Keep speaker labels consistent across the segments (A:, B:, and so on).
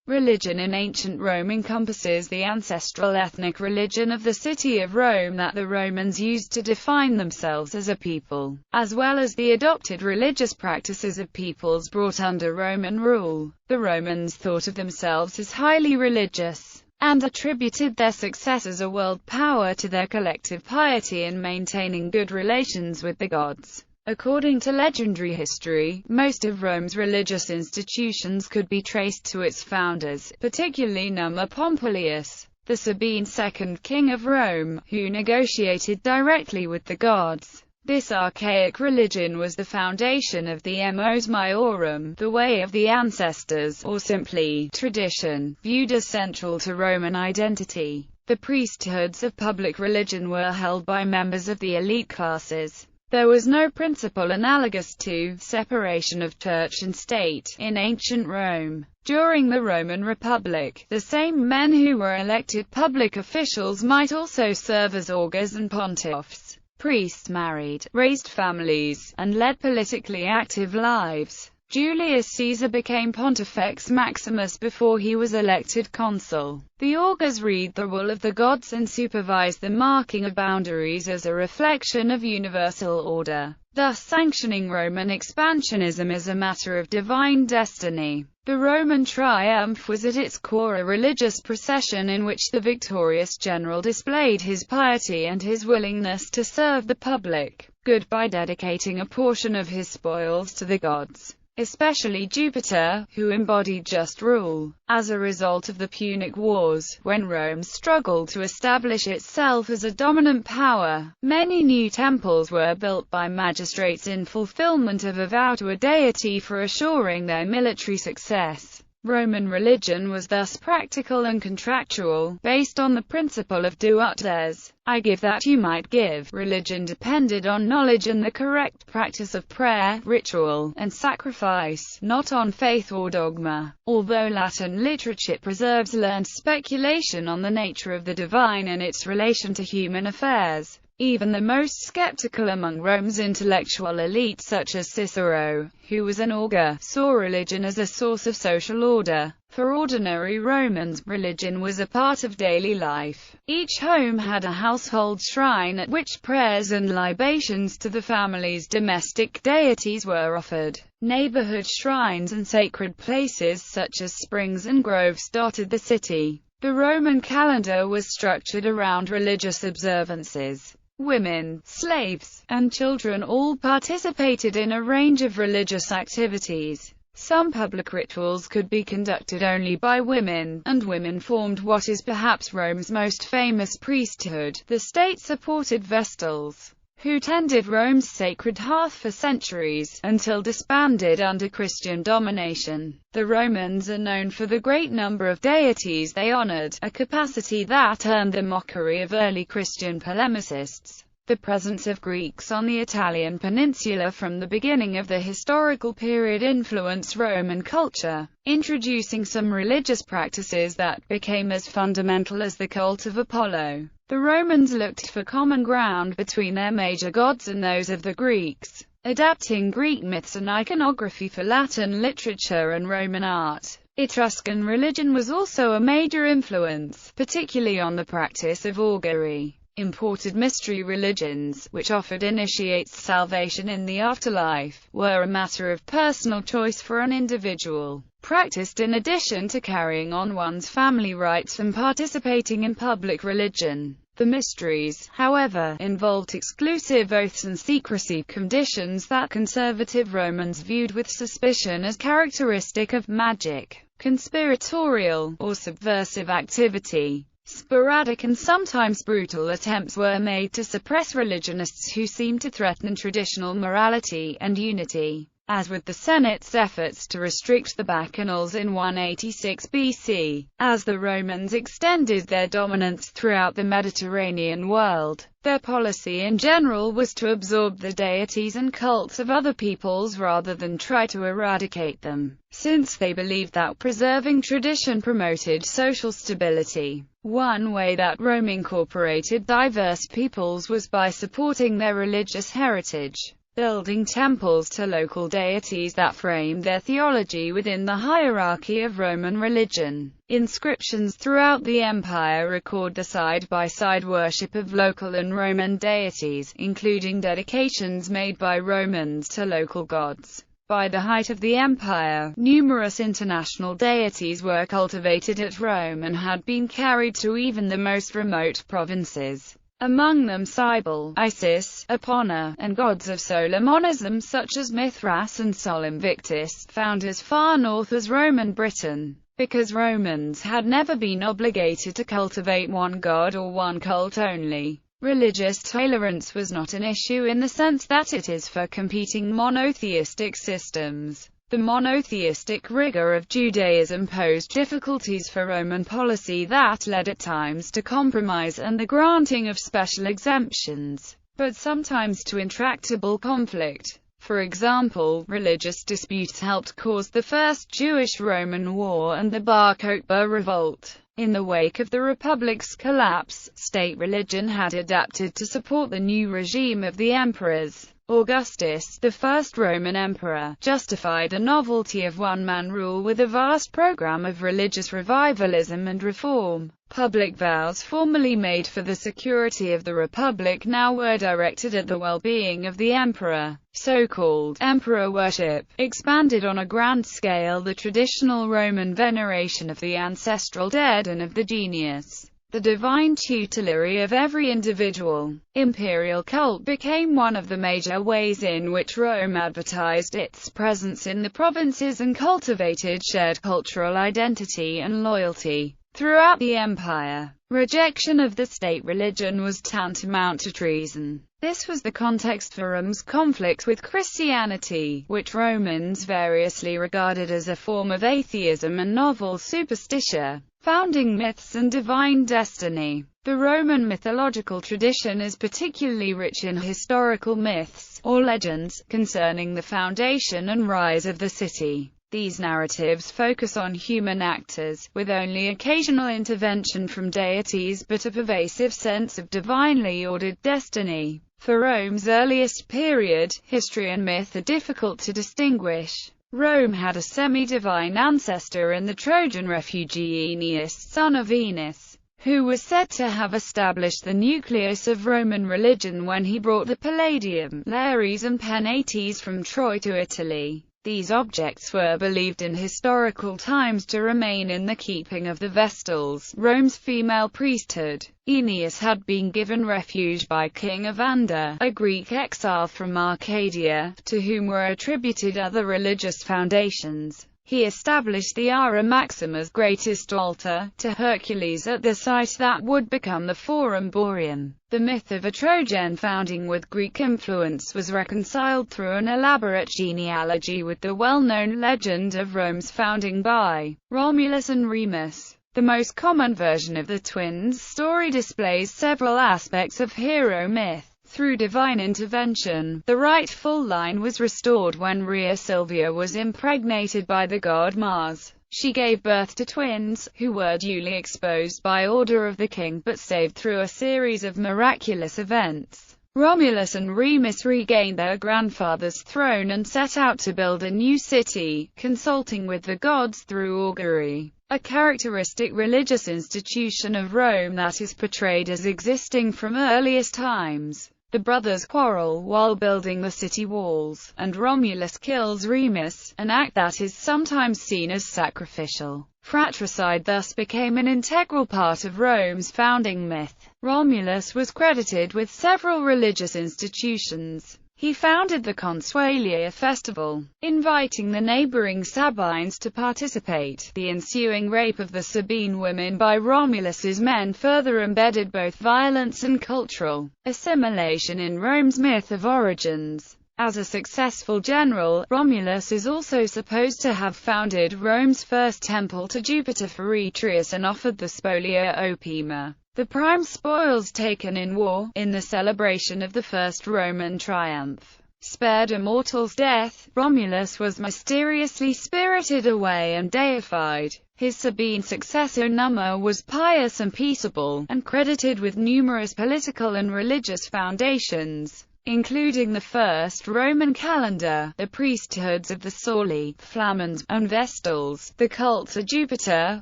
A: Religion in ancient Rome encompasses the ancestral ethnic religion of the city of Rome that the Romans used to define themselves as a people, as well as the adopted religious practices of peoples brought under Roman rule. The Romans thought of themselves as highly religious, and attributed their success as a world power to their collective piety in maintaining good relations with the gods. According to legendary history, most of Rome's religious institutions could be traced to its founders, particularly Numa Pompilius, the Sabine second king of Rome, who negotiated directly with the gods. This archaic religion was the foundation of the Mos Maiorum, the way of the ancestors, or simply, tradition, viewed as central to Roman identity. The priesthoods of public religion were held by members of the elite classes. There was no principle analogous to separation of church and state in ancient Rome. During the Roman Republic, the same men who were elected public officials might also serve as augurs and pontiffs. Priests married, raised families, and led politically active lives. Julius Caesar became Pontifex Maximus before he was elected consul. The augurs read the will of the gods and supervise the marking of boundaries as a reflection of universal order, thus sanctioning Roman expansionism as a matter of divine destiny. The Roman triumph was at its core a religious procession in which the victorious general displayed his piety and his willingness to serve the public good by dedicating a portion of his spoils to the gods, especially Jupiter, who embodied just rule. As a result of the Punic Wars, when Rome struggled to establish itself as a dominant power, many new temples were built by magistrates in fulfillment of a vow to a deity for assuring their military success. Roman religion was thus practical and contractual, based on the principle of do ut des, I give that you might give. Religion depended on knowledge and the correct practice of prayer, ritual, and sacrifice, not on faith or dogma. Although Latin literature preserves learned speculation on the nature of the divine and its relation to human affairs, even the most skeptical among Rome's intellectual elite, such as Cicero, who was an augur, saw religion as a source of social order. For ordinary Romans, religion was a part of daily life. Each home had a household shrine at which prayers and libations to the family's domestic deities were offered. Neighborhood shrines and sacred places such as springs and groves dotted the city. The Roman calendar was structured around religious observances. Women, slaves, and children all participated in a range of religious activities. Some public rituals could be conducted only by women, and women formed what is perhaps Rome's most famous priesthood, the state-supported Vestals, who tended Rome's sacred hearth for centuries, until disbanded under Christian domination. The Romans are known for the great number of deities they honored, a capacity that earned the mockery of early Christian polemicists. The presence of Greeks on the Italian peninsula from the beginning of the historical period influenced Roman culture, introducing some religious practices that became as fundamental as the cult of Apollo. The Romans looked for common ground between their major gods and those of the Greeks, adapting Greek myths and iconography for Latin literature and Roman art. Etruscan religion was also a major influence, particularly on the practice of augury. Imported mystery religions, which offered initiates salvation in the afterlife, were a matter of personal choice for an individual, practiced in addition to carrying on one's family rites and participating in public religion. The mysteries, however, involved exclusive oaths and secrecy, conditions that conservative Romans viewed with suspicion as characteristic of magic, conspiratorial, or subversive activity. Sporadic and sometimes brutal attempts were made to suppress religionists who seemed to threaten traditional morality and unity, as with the Senate's efforts to restrict the Bacchanals in 186 BC. As the Romans extended their dominance throughout the Mediterranean world, their policy in general was to absorb the deities and cults of other peoples rather than try to eradicate them, since they believed that preserving tradition promoted social stability. One way that Rome incorporated diverse peoples was by supporting their religious heritage. building temples to local deities that framed their theology within the hierarchy of Roman religion. Inscriptions throughout the empire record the side-by-side worship of local and Roman deities, including dedications made by Romans to local gods. By the height of the empire, numerous international deities were cultivated at Rome and had been carried to even the most remote provinces. Among them Cybele, Isis, Epona, and gods of solar monism such as Mithras and Sol Invictus, found as far north as Roman Britain. Because Romans had never been obligated to cultivate one god or one cult only, religious tolerance was not an issue in the sense that it is for competing monotheistic systems. The monotheistic rigor of Judaism posed difficulties for Roman policy that led at times to compromise and the granting of special exemptions, but sometimes to intractable conflict. For example, religious disputes helped cause the First Jewish-Roman War and the Bar Kokhba revolt. In the wake of the Republic's collapse, state religion had adapted to support the new regime of the emperors. Augustus, the first Roman emperor, justified the novelty of one-man rule with a vast program of religious revivalism and reform. Public vows formerly made for the security of the Republic now were directed at the well-being of the emperor. So-called emperor worship expanded on a grand scale the traditional Roman veneration of the ancestral dead and of the genius, the divine tutelary of every individual. Imperial cult became one of the major ways in which Rome advertised its presence in the provinces and cultivated shared cultural identity and loyalty. Throughout the empire, rejection of the state religion was tantamount to treason. This was the context for Rome's conflict with Christianity, which Romans variously regarded as a form of atheism and novel superstition, founding myths and divine destiny. The Roman mythological tradition is particularly rich in historical myths, or legends, concerning the foundation and rise of the city. These narratives focus on human actors, with only occasional intervention from deities but a pervasive sense of divinely ordered destiny. For Rome's earliest period, history and myth are difficult to distinguish. Rome had a semi-divine ancestor in the Trojan refugee Aeneas, son of Venus, who was said to have established the nucleus of Roman religion when he brought the Palladium, Lares and Penates from Troy to Italy. These objects were believed in historical times to remain in the keeping of the Vestals, Rome's female priesthood. Aeneas had been given refuge by King Evander, a Greek exile from Arcadia, to whom were attributed other religious foundations. He established the Ara Maxima's greatest altar, to Hercules at the site that would become the Forum Boarium. The myth of a Trojan founding with Greek influence was reconciled through an elaborate genealogy with the well-known legend of Rome's founding by Romulus and Remus. The most common version of the twins' story displays several aspects of hero myth. Through divine intervention, the rightful line was restored when Rhea Silvia was impregnated by the god Mars. She gave birth to twins, who were duly exposed by order of the king but saved through a series of miraculous events. Romulus and Remus regained their grandfather's throne and set out to build a new city, consulting with the gods through augury, a characteristic religious institution of Rome that is portrayed as existing from earliest times. The brothers quarrel while building the city walls, and Romulus kills Remus, an act that is sometimes seen as sacrificial. Fratricide thus became an integral part of Rome's founding myth. Romulus was credited with several religious institutions. He founded the Consualia festival, inviting the neighboring Sabines to participate. The ensuing rape of the Sabine women by Romulus's men further embedded both violence and cultural assimilation in Rome's myth of origins. As a successful general, Romulus is also supposed to have founded Rome's first temple to Jupiter Feretrius and offered the spolia opima, the prime spoils taken in war, in the celebration of the first Roman triumph. Spared a mortal's death, Romulus was mysteriously spirited away and deified. His Sabine successor Numa was pious and peaceable, and credited with numerous political and religious foundations. including the first Roman calendar, the priesthoods of the Sauli, Flamens, and Vestals, the cults of Jupiter,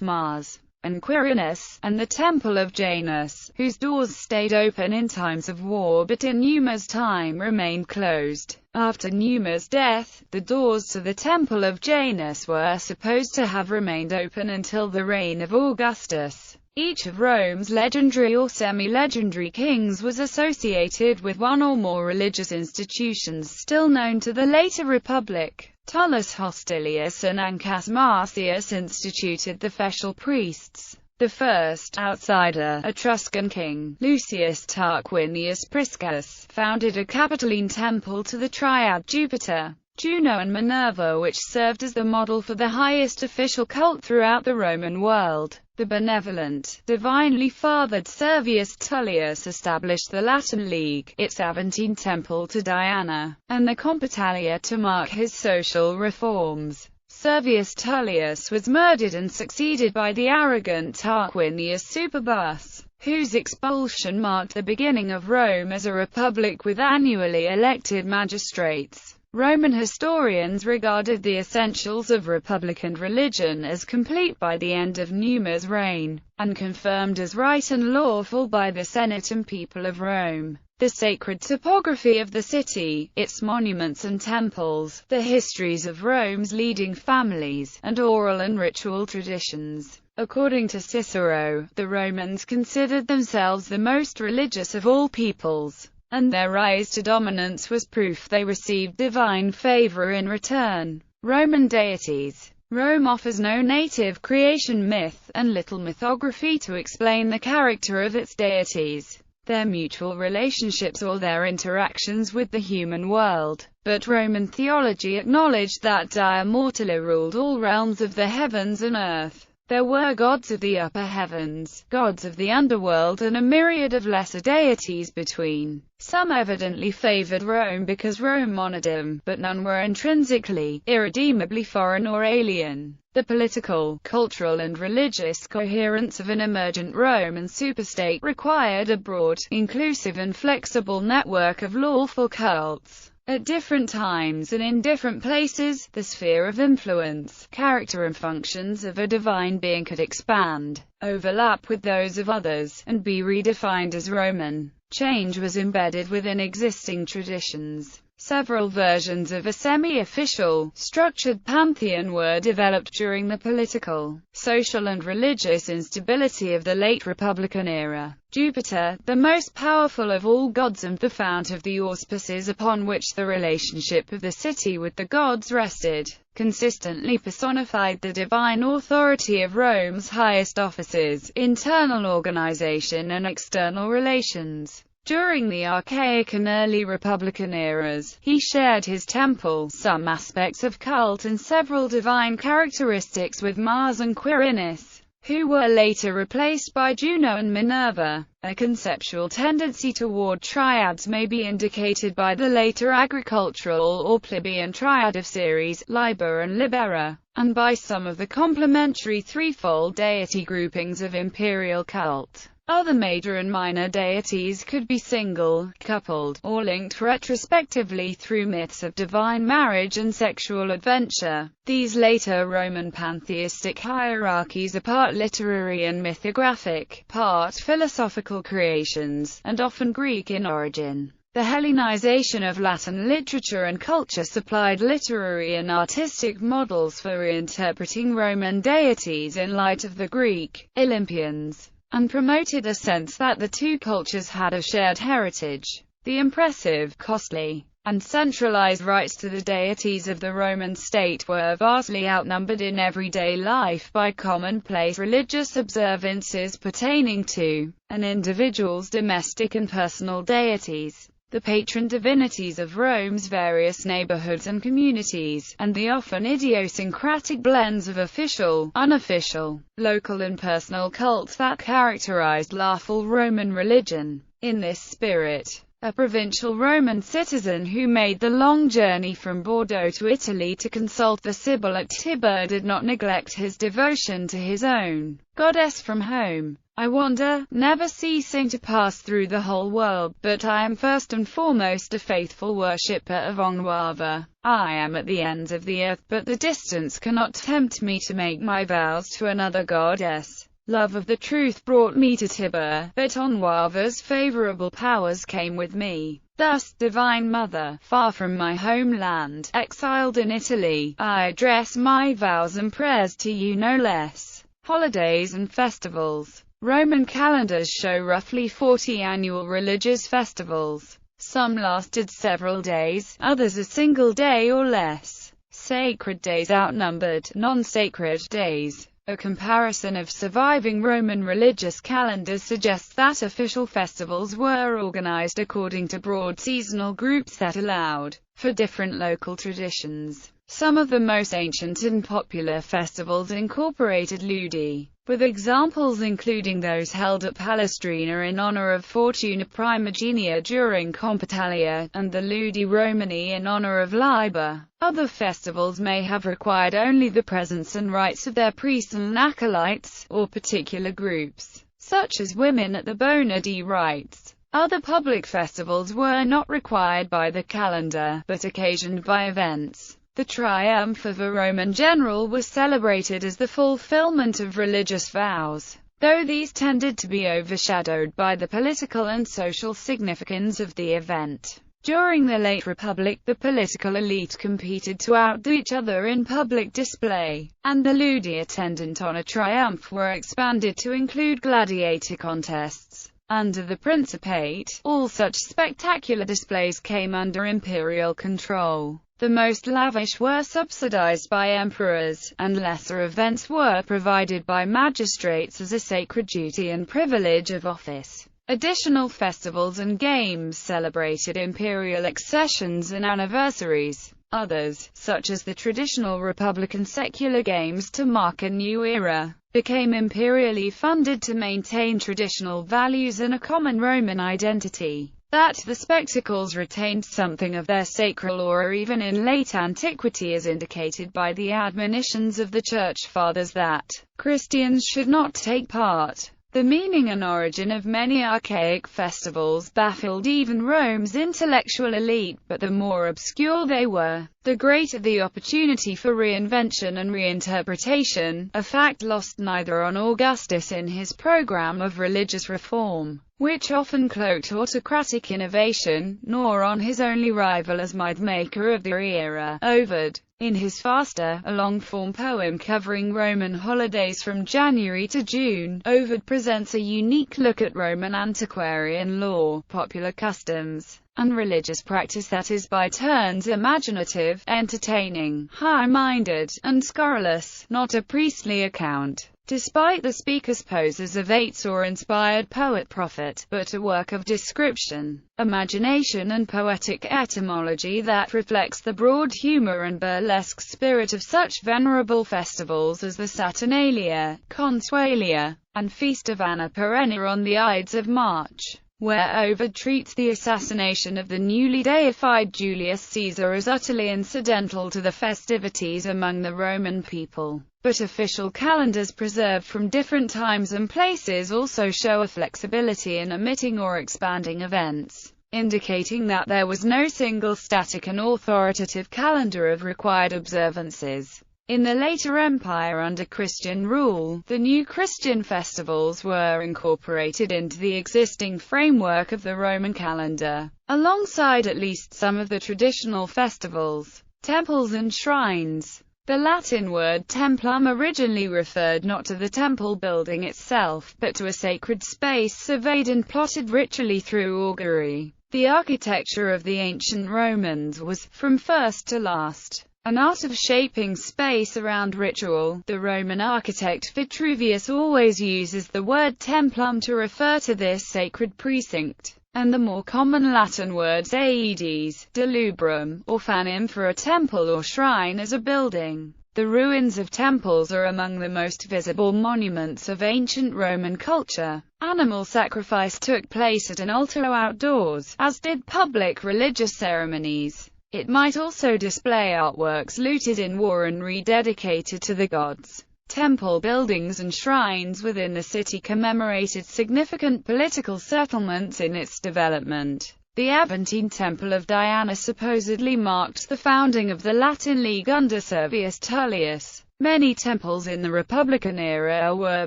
A: Mars, and Quirinus, and the Temple of Janus, whose doors stayed open in times of war but in Numa's time remained closed. After Numa's death, the doors to the Temple of Janus were supposed to have remained open until the reign of Augustus. Each of Rome's legendary or semi-legendary kings was associated with one or more religious institutions still known to the later Republic. Tullus Hostilius and Ancus Marcius instituted the Fetial priests. The first outsider, Etruscan king, Lucius Tarquinius Priscus, founded a Capitoline temple to the triad Jupiter, Juno and Minerva, which served as the model for the highest official cult throughout the Roman world. The benevolent, divinely fathered Servius Tullius established the Latin League, its Aventine temple to Diana, and the Compitalia to mark his social reforms. Servius Tullius was murdered and succeeded by the arrogant Tarquinius Superbus, whose expulsion marked the beginning of Rome as a republic with annually elected magistrates. Roman historians regarded the essentials of republican religion as complete by the end of Numa's reign, and confirmed as right and lawful by the Senate and people of Rome. The sacred topography of the city, its monuments and temples, the histories of Rome's leading families, and oral and ritual traditions. According to Cicero, the Romans considered themselves the most religious of all peoples, and their rise to dominance was proof they received divine favor in return. Roman deities. Rome offers no native creation myth, and little mythography to explain the character of its deities, their mutual relationships or their interactions with the human world. But Roman theology acknowledged that Dia Mortula ruled all realms of the heavens and earth. There were gods of the upper heavens, gods of the underworld, and a myriad of lesser deities between. Some evidently favored Rome because Rome honored them, but none were intrinsically, irredeemably foreign or alien. The political, cultural and religious coherence of an emergent Roman superstate required a broad, inclusive and flexible network of lawful cults. At different times and in different places, the sphere of influence, character and functions of a divine being could expand, overlap with those of others, and be redefined as Roman. Change was embedded within existing traditions. Several versions of a semi-official, structured pantheon were developed during the political, social and religious instability of the late Republican era. Jupiter, the most powerful of all gods and the fount of the auspices upon which the relationship of the city with the gods rested, consistently personified the divine authority of Rome's highest offices, internal organization and external relations. During the archaic and early Republican eras, he shared his temple, some aspects of cult and several divine characteristics with Mars and Quirinus, who were later replaced by Juno and Minerva. A conceptual tendency toward triads may be indicated by the later agricultural or plebeian triad of Ceres, Liber and Libera, and by some of the complementary threefold deity groupings of imperial cult. Other major and minor deities could be single, coupled, or linked retrospectively through myths of divine marriage and sexual adventure. These later Roman pantheistic hierarchies are part literary and mythographic, part philosophical creations, and often Greek in origin. The Hellenization of Latin literature and culture supplied literary and artistic models for reinterpreting Roman deities in light of the Greek Olympians, and promoted a sense that the two cultures had a shared heritage. The impressive, costly, and centralized rites to the deities of the Roman state were vastly outnumbered in everyday life by commonplace religious observances pertaining to an individual's domestic and personal deities, the patron divinities of Rome's various neighborhoods and communities, and the often idiosyncratic blends of official, unofficial, local and personal cults that characterized lawful Roman religion. In this spirit, a provincial Roman citizen who made the long journey from Bordeaux to Italy to consult the Sibyl at Tibur did not neglect his devotion to his own goddess from home. I wander, never ceasing to pass through the whole world, but I am first and foremost a faithful worshipper of Onwava. I am at the ends of the earth, but the distance cannot tempt me to make my vows to another goddess. Love of the truth brought me to Tibur, but Onwava's favorable powers came with me. Thus, Divine Mother, far from my homeland, exiled in Italy, I address my vows and prayers to you no less. Holidays and festivals. Roman calendars show roughly 40 annual religious festivals. Some lasted several days, others a single day or less. Sacred days outnumbered non-sacred days. A comparison of surviving Roman religious calendars suggests that official festivals were organized according to broad seasonal groups that allowed for different local traditions. Some of the most ancient and popular festivals incorporated ludi, with examples including those held at Palestrina in honor of Fortuna Primigenia during Compitalia, and the Ludi Romani in honor of Liber. Other festivals may have required only the presence and rites of their priests and acolytes, or particular groups, such as women at the Bona Dea rites. Other public festivals were not required by the calendar, but occasioned by events. The triumph of a Roman general was celebrated as the fulfillment of religious vows, though these tended to be overshadowed by the political and social significance of the event. During the late Republic, the political elite competed to outdo each other in public display, and the ludi attendant on a triumph were expanded to include gladiator contests. Under the Principate, all such spectacular displays came under imperial control. The most lavish were subsidized by emperors, and lesser events were provided by magistrates as a sacred duty and privilege of office. Additional festivals and games celebrated imperial accessions and anniversaries. Others, such as the traditional Republican secular games to mark a new era, became imperially funded to maintain traditional values and a common Roman identity. That the spectacles retained something of their sacral aura even in late antiquity is indicated by the admonitions of the Church Fathers that Christians should not take part. The meaning and origin of many archaic festivals baffled even Rome's intellectual elite, but the more obscure they were, the greater the opportunity for reinvention and reinterpretation, a fact lost neither on Augustus in his program of religious reform, which often cloaked autocratic innovation, nor on his only rival as myth-maker of the era, Ovid. In his Fasta, a long-form poem covering Roman holidays from January to June, Ovid presents a unique look at Roman antiquarian law, popular customs, and religious practice that is by turns imaginative, entertaining, high-minded, and scurrilous, not a priestly account, despite the speaker's poses of Ates or inspired poet-prophet, but a work of description, imagination and poetic etymology that reflects the broad humor and burlesque spirit of such venerable festivals as the Saturnalia, Consualia, and Feast of Anna Perenna on the Ides of March, where Ovid treats the assassination of the newly deified Julius Caesar as utterly incidental to the festivities among the Roman people. But official calendars preserved from different times and places also show a flexibility in omitting or expanding events, indicating that there was no single static and authoritative calendar of required observances. In the later empire under Christian rule, the new Christian festivals were incorporated into the existing framework of the Roman calendar, alongside at least some of the traditional festivals, temples and shrines. The Latin word templum originally referred not to the temple building itself, but to a sacred space surveyed and plotted ritually through augury. The architecture of the ancient Romans was, from first to last, an art of shaping space around ritual. The Roman architect Vitruvius always uses the word templum to refer to this sacred precinct, and the more common Latin words aedes, delubrum, or fanem for a temple or shrine as a building. The ruins of temples are among the most visible monuments of ancient Roman culture. Animal sacrifice took place at an altar outdoors, as did public religious ceremonies. It might also display artworks looted in war and rededicated to the gods. Temple buildings and shrines within the city commemorated significant political settlements in its development. The Aventine Temple of Diana supposedly marked the founding of the Latin League under Servius Tullius. Many temples in the Republican era were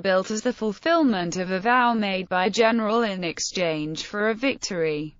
A: built as the fulfillment of a vow made by a general in exchange for a victory.